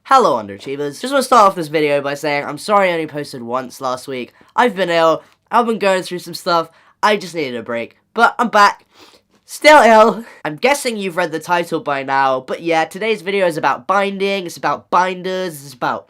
Hello underachievers, just want to start off this video by saying I'm sorry I only posted once last week. I've been ill, I've been going through some stuff, I just needed a break. But I'm back, still ill. I'm guessing you've read the title by now, but yeah, today's video is about binding, it's about binders, it's about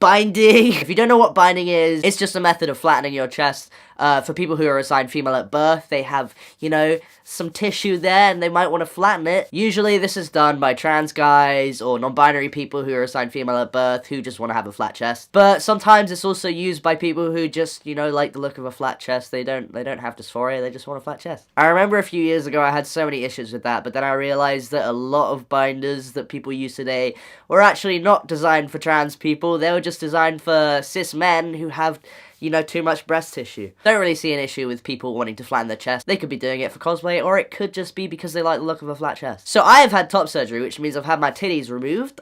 binding. If you don't know what binding is, it's just a method of flattening your chest. For people who are assigned female at birth, they have, you know, some tissue there and they might want to flatten it. Usually this is done by trans guys or non-binary people who are assigned female at birth who just want to have a flat chest. But sometimes it's also used by people who just, you know, like the look of a flat chest. They don't have dysphoria, they just want a flat chest. I remember a few years ago I had so many issues with that, but then I realized that a lot of binders that people use today were actually not designed for trans people. They were just designed for cis men who have, you know, too much breast tissue. Don't really see an issue with people wanting to flatten their chest. They could be doing it for cosplay, or it could just be because they like the look of a flat chest. So I have had top surgery, which means I've had my titties removed.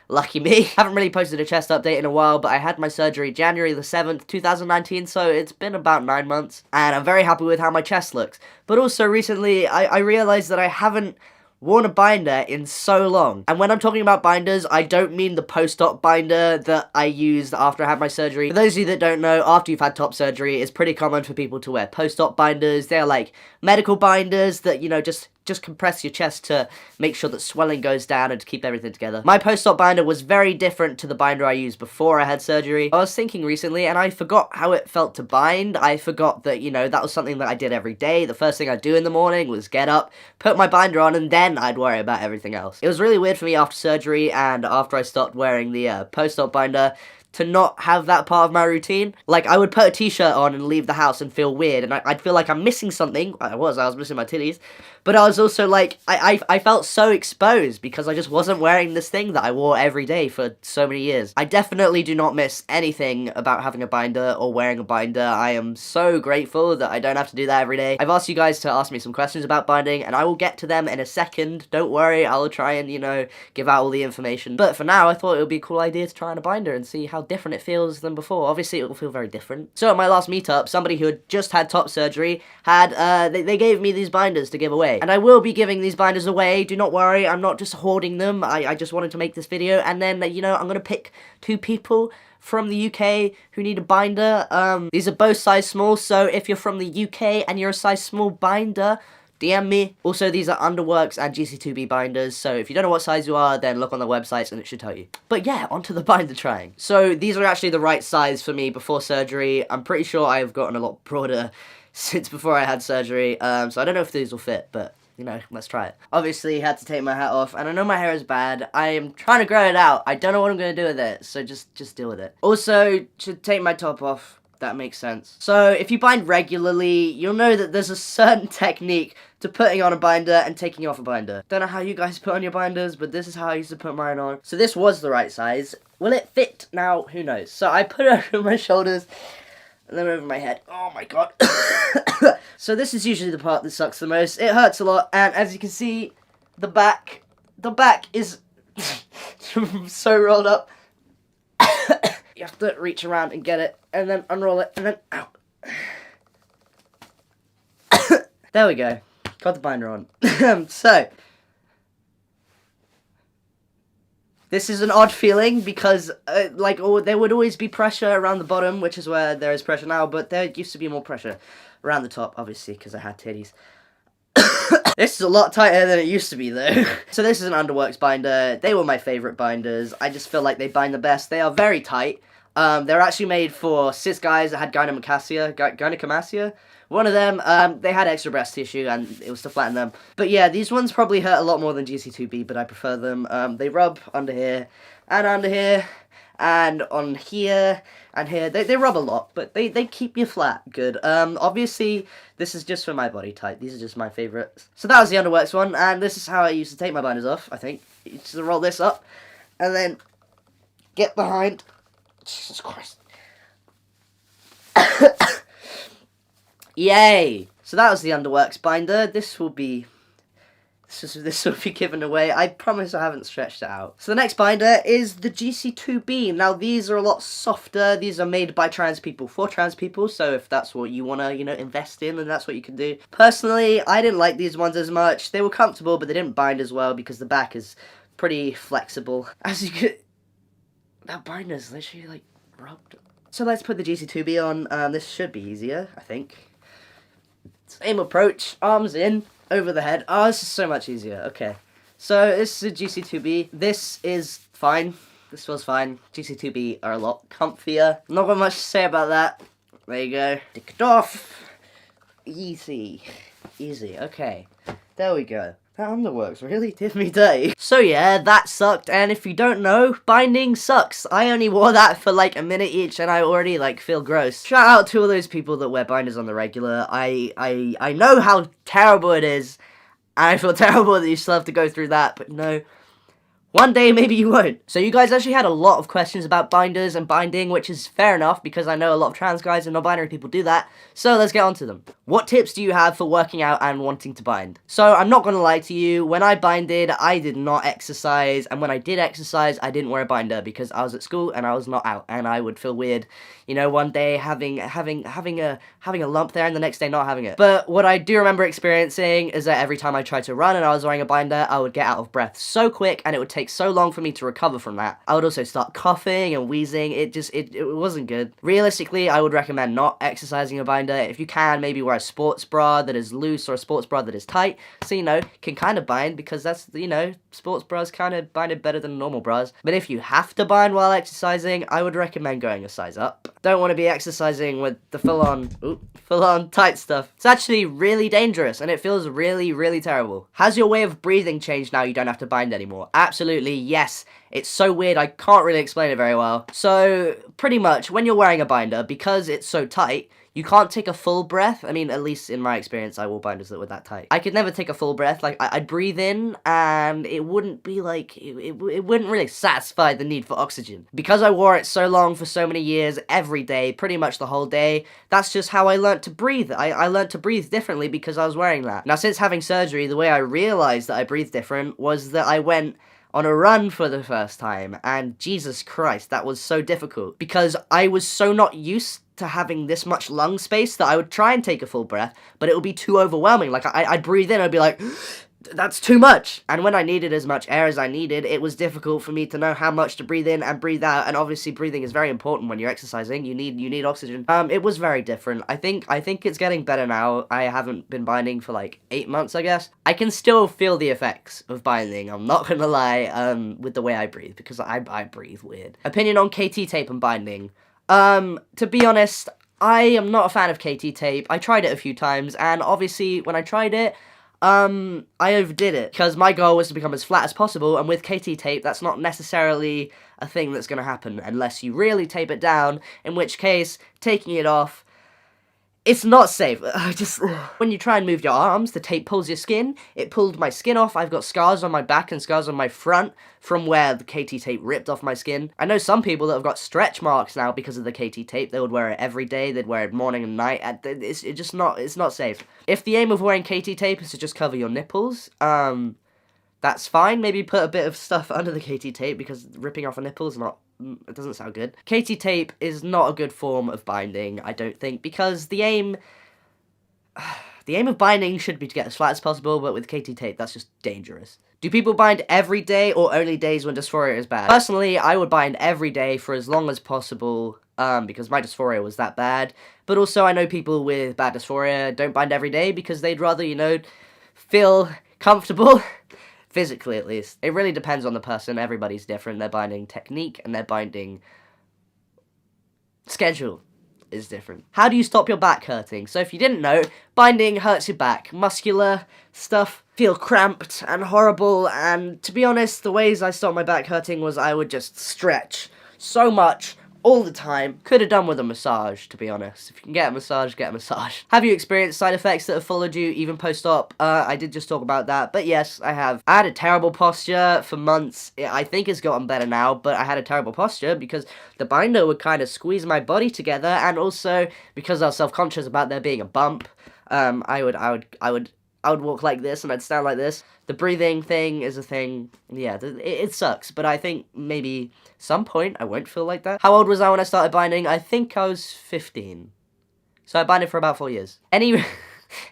Lucky me. Haven't really posted a chest update in a while, but I had my surgery January the 7th, 2019, so it's been about 9 months, and I'm very happy with how my chest looks. But also recently, I realized that I haven't worn a binder in so long. And when I'm talking about binders, I don't mean the post-op binder that I used after I had my surgery. For those of you that don't know, after you've had top surgery, it's pretty common for people to wear post-op binders. They're like medical binders that, you know, just compress your chest to make sure that swelling goes down and to keep everything together. My post-op binder was very different to the binder I used before I had surgery. I was thinking recently and I forgot how it felt to bind. I forgot that, you know, that was something that I did every day. The first thing I'd do in the morning was get up, put my binder on, and then I'd worry about everything else. It was really weird for me after surgery and after I stopped wearing the post-op binder to not have that part of my routine. Like, I would put a t-shirt on and leave the house and feel weird, and I'd feel like I'm missing something. I was missing my titties, but I was also like, I felt so exposed because I just wasn't wearing this thing that I wore every day for so many years. I definitely do not miss anything about having a binder or wearing a binder. I am so grateful that I don't have to do that every day. I've asked you guys to ask me some questions about binding, and I will get to them in a second. Don't worry, I'll try and, you know, give out all the information. But for now, I thought it would be a cool idea to try on a binder and see how different it feels than before. Obviously it will feel very different. So at my last meetup, somebody who had just had top surgery had they gave me these binders to give away, and I will be giving these binders away. Do not worry, I'm not just hoarding them. I just wanted to make this video, and then, you know, I'm gonna pick 2 people from the UK who need a binder. These are both size small, so if you're from the UK and you're a size small binder, DM me. Also, these are Underworks and GC2B binders, so if you don't know what size you are, then look on the websites and it should tell you. But yeah, onto the binder trying. So these are actually the right size for me before surgery. I'm pretty sure I've gotten a lot broader since before I had surgery, so I don't know if these will fit, but, you know, let's try it. Obviously, had to take my hat off, and I know my hair is bad. I am trying to grow it out. I don't know what I'm going to do with it, so just deal with it. Also, to take my top off. That makes sense. So if you bind regularly, you'll know that there's a certain technique to putting on a binder and taking off a binder. Don't know how you guys put on your binders, but this is how I used to put mine on. So this was the right size. Will it fit? Now, who knows? So I put it over my shoulders and then over my head. Oh my god. So this is usually the part that sucks the most. It hurts a lot, and as you can see, the back is so rolled up. You have to reach around and get it, and then unroll it, and then, ow. There we go. Got the binder on. So, this is an odd feeling because, there would always be pressure around the bottom, which is where there is pressure now, but there used to be more pressure around the top, obviously, because I had titties. This is a lot tighter than it used to be, though. So this is an Underworks binder. They were my favourite binders. I just feel like they bind the best. They are very tight. They're actually made for cis guys that had gynecomastia. One of them, they had extra breast tissue, and it was to flatten them. But yeah, these ones probably hurt a lot more than GC2B, but I prefer them. They rub under here, and under here, and on here, and here. They rub a lot, but they keep you flat good. Obviously, this is just for my body type. These are just my favourites. So that was the Underworks one, and this is how I used to take my binders off, I think. You just roll this up, and then get behind. Jesus Christ. Yay! So that was the Underworks binder. This will be given away. I promise I haven't stretched it out. So the next binder is the GC2B. Now these are a lot softer. These are made by trans people for trans people, so if that's what you want to, you know, invest in, then that's what you can do. Personally, I didn't like these ones as much. They were comfortable, but they didn't bind as well because the back is pretty flexible. As you could... That binder's literally, like, rubbed. So let's put the GC2B on. This should be easier, I think. Same approach. Arms in, over the head. Oh, this is so much easier. Okay. So this is a GC2B. This is fine. This feels fine. GC2B are a lot comfier. Not got much to say about that. There you go. Tick it off. Easy. Easy. Okay. There we go. That underworks really did me dirty. So yeah, that sucked, and if you don't know, binding sucks. I only wore that for like a minute each, and I already like feel gross. Shout out to all those people that wear binders on the regular. I know how terrible it is, and I feel terrible that you still have to go through that, but no. One day, maybe you won't. So you guys actually had a lot of questions about binders and binding, which is fair enough, because I know a lot of trans guys and non-binary people do that. So let's get on to them. What tips do you have for working out and wanting to bind? So I'm not going to lie to you, when I binded, I did not exercise, and when I did exercise, I didn't wear a binder, because I was at school and I was not out, and I would feel weird, you know, one day having a lump there and the next day not having it. But what I do remember experiencing is that every time I tried to run and I was wearing a binder, I would get out of breath so quick, and it would take so long for me to recover from that. I would also start coughing and wheezing. It wasn't good. Realistically, I would recommend not exercising a binder. If you can, maybe wear a sports bra that is loose or a sports bra that is tight, so you know, can kind of bind, because that's, you know, sports bras kind of binded better than normal bras. But if you have to bind while exercising, I would recommend going a size up. Don't want to be exercising with the full-on tight stuff. It's actually really dangerous, and it feels really, really terrible. Has your way of breathing changed now you don't have to bind anymore? Absolutely, yes. It's so weird, I can't really explain it very well. So, pretty much, when you're wearing a binder, because it's so tight, you can't take a full breath. I mean, at least in my experience, I wore binders that were that tight. I could never take a full breath. Like, I'd breathe in, and it wouldn't be like, it wouldn't really satisfy the need for oxygen. Because I wore it so long, for so many years, every day, pretty much the whole day, that's just how I learnt to breathe. I learnt to breathe differently because I was wearing that. Now, since having surgery, the way I realized that I breathed different was that I went on a run for the first time, and Jesus Christ, that was so difficult, because I was so not used to having this much lung space that I would try and take a full breath, but it would be too overwhelming. Like, I'd breathe in, I'd be like, that's too much. And when I needed as much air as I needed, it was difficult for me to know how much to breathe in and breathe out, and obviously breathing is very important when you're exercising. You need oxygen. It was very different. I think it's getting better now. I haven't been binding for like 8 months, I guess. I can still feel the effects of binding, I'm not gonna lie, with the way I breathe, because I breathe weird. Opinion on KT tape and binding. To be honest, I am not a fan of KT tape. I tried it a few times, and obviously when I tried it, I overdid it, because my goal was to become as flat as possible, and with KT tape, that's not necessarily a thing that's gonna happen, unless you really tape it down, in which case, taking it off, it's not safe. When you try and move your arms, the tape pulls your skin. It pulled my skin off. I've got scars on my back and scars on my front from where the KT tape ripped off my skin. I know some people that have got stretch marks now because of the KT tape. They would wear it every day. They'd wear it morning and night. It's not safe. If the aim of wearing KT tape is to just cover your nipples, that's fine. Maybe put a bit of stuff under the KT tape, because ripping off a nipple is not, it doesn't sound good. KT tape is not a good form of binding, I don't think, because the aim of binding should be to get as flat as possible, but with KT tape, that's just dangerous. Do people bind every day or only days when dysphoria is bad? Personally, I would bind every day for as long as possible, because my dysphoria was that bad. But also, I know people with bad dysphoria don't bind every day because they'd rather, you know, feel comfortable. Physically, at least. It really depends on the person. Everybody's different. Their binding technique and their binding schedule is different. How do you stop your back hurting? So if you didn't know, binding hurts your back. Muscular stuff feel cramped and horrible, and to be honest, the ways I stopped my back hurting was I would just stretch so much all the time. Could have done with a massage, to be honest. If you can get a massage, get a massage. Have you experienced side effects that have followed you even post-op? I did just talk about that, but yes, I have. I had a terrible posture for months. I think it's gotten better now, but I had a terrible posture because the binder would kind of squeeze my body together, and also because I was self-conscious about there being a bump, I would walk like this, and I'd stand like this. The breathing thing is a thing. Yeah, it sucks, but I think maybe some point I won't feel like that. How old was I when I started binding? I think I was 15. So I binded for about 4 years.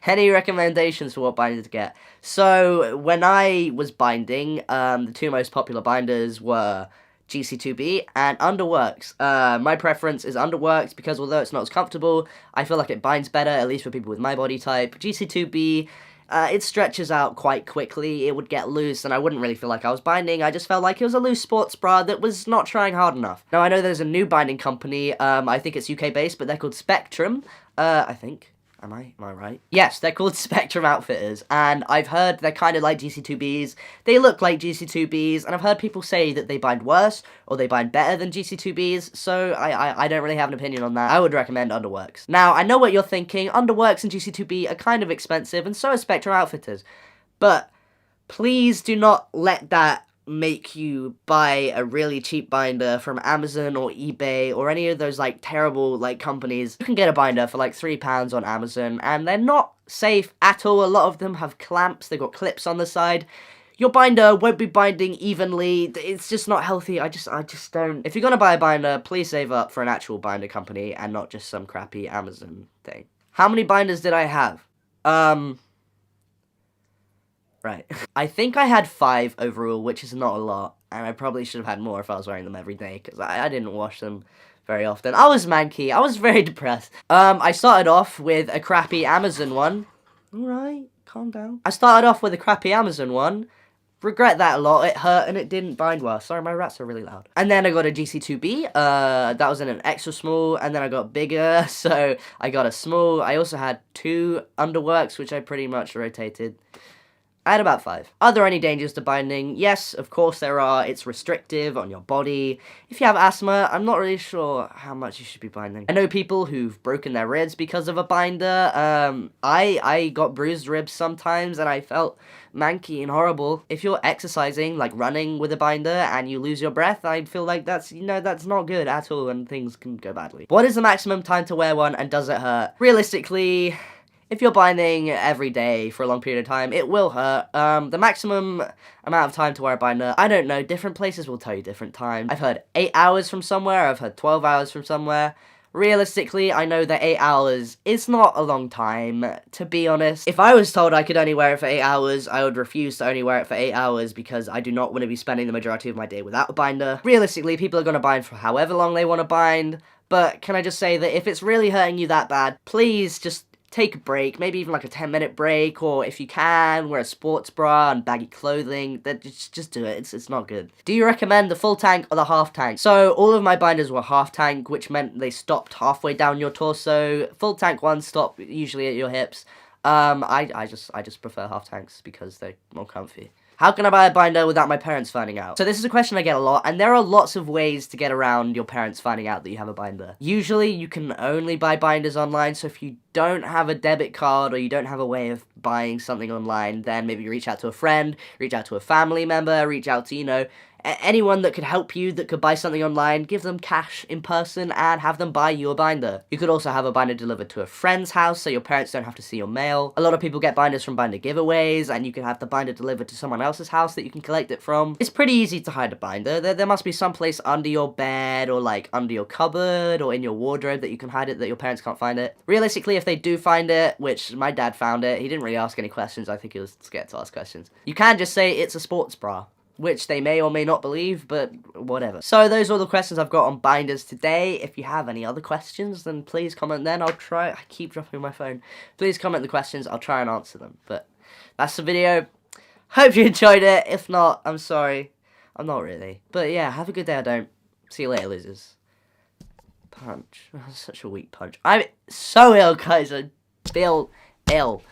Any recommendations for what binder to get? So, when I was binding, the two most popular binders were GC2B and Underworks. My preference is Underworks because although it's not as comfortable, I feel like it binds better, at least for people with my body type. GC2B, it stretches out quite quickly, it would get loose, and I wouldn't really feel like I was binding, I just felt like it was a loose sports bra that was not trying hard enough. Now, I know there's a new binding company, I think it's UK-based, but they're called Spectrum, I think. Am I right? Yes, they're called Spectrum Outfitters, and I've heard they're kind of like GC2Bs, they look like GC2Bs, and I've heard people say that they bind worse, or they bind better than GC2Bs, so I don't really have an opinion on that. I would recommend Underworks. Now, I know what you're thinking, Underworks and GC2B are kind of expensive, and so are Spectrum Outfitters, but please do not let that make you buy a really cheap binder from Amazon or eBay or any of those like terrible like companies. You can get a binder for like £3 on Amazon and they're not safe at all. A lot of them have clamps, they've got clips on the side. Your binder won't be binding evenly, it's just not healthy, I just don't. If you're gonna buy a binder, please save up for an actual binder company and not just some crappy Amazon thing. How many binders did I have? Right. I think I had 5 overall, which is not a lot, and I probably should have had more if I was wearing them every day, because I didn't wash them very often. I was manky, I was very depressed. I started off with a crappy Amazon one. Alright, calm down. I started off with a crappy Amazon one. Regret that a lot, it hurt and it didn't bind well. Sorry, my rats are really loud. And then I got a GC2B, that was in an extra small, and then I got bigger, so I got a small. I also had 2 Underworks, which I pretty much rotated. I had about 5. Are there any dangers to binding? Yes, of course there are. It's restrictive on your body. If you have asthma, I'm not really sure how much you should be binding. I know people who've broken their ribs because of a binder. I got bruised ribs sometimes and I felt manky and horrible. If you're exercising, like running with a binder, and you lose your breath, I feel like that's not good at all and things can go badly. What is the maximum time to wear one and does it hurt? Realistically, if you're binding every day for a long period of time, it will hurt. The maximum amount of time to wear a binder, I don't know, different places will tell you different times. I've heard 8 hours from somewhere, I've heard 12 hours from somewhere. Realistically, I know that 8 hours is not a long time, to be honest. If I was told I could only wear it for 8 hours, I would refuse to only wear it for 8 hours because I do not want to be spending the majority of my day without a binder. Realistically, people are going to bind for however long they want to bind, but can I just say that if it's really hurting you that bad, please just take a break, maybe even like a 10-minute break, or if you can, wear a sports bra and baggy clothing, then just do it, it's not good. Do you recommend the full tank or the half tank? So, all of my binders were half tank, which meant they stopped halfway down your torso. Full tank ones stop usually at your hips. I just prefer half tanks because they're more comfy. How can I buy a binder without my parents finding out? So this is a question I get a lot, and there are lots of ways to get around your parents finding out that you have a binder. Usually, you can only buy binders online, so if you don't have a debit card or you don't have a way of buying something online, then maybe you reach out to a friend, reach out to a family member, reach out to, you know, anyone that could help you, that could buy something online, give them cash in person and have them buy you a binder. You could also have a binder delivered to a friend's house so your parents don't have to see your mail. A lot of people get binders from binder giveaways, and you can have the binder delivered to someone else's house that you can collect it from. It's pretty easy to hide a binder. There must be some place under your bed or like under your cupboard or in your wardrobe that you can hide it that your parents can't find it. Realistically, if they do find it, which my dad found it, he didn't really ask any questions, I think he was scared to ask questions. You can just say it's a sports bra, which they may or may not believe, but whatever. So those are all the questions I've got on binders today. If you have any other questions, then please comment then. I'll try. I keep dropping my phone. Please comment the questions. I'll try and answer them. But that's the video. Hope you enjoyed it. If not, I'm sorry. I'm not really. But yeah, have a good day. I don't. See you later, losers. Punch. Such a weak punch. I'm so ill, guys. I feel ill.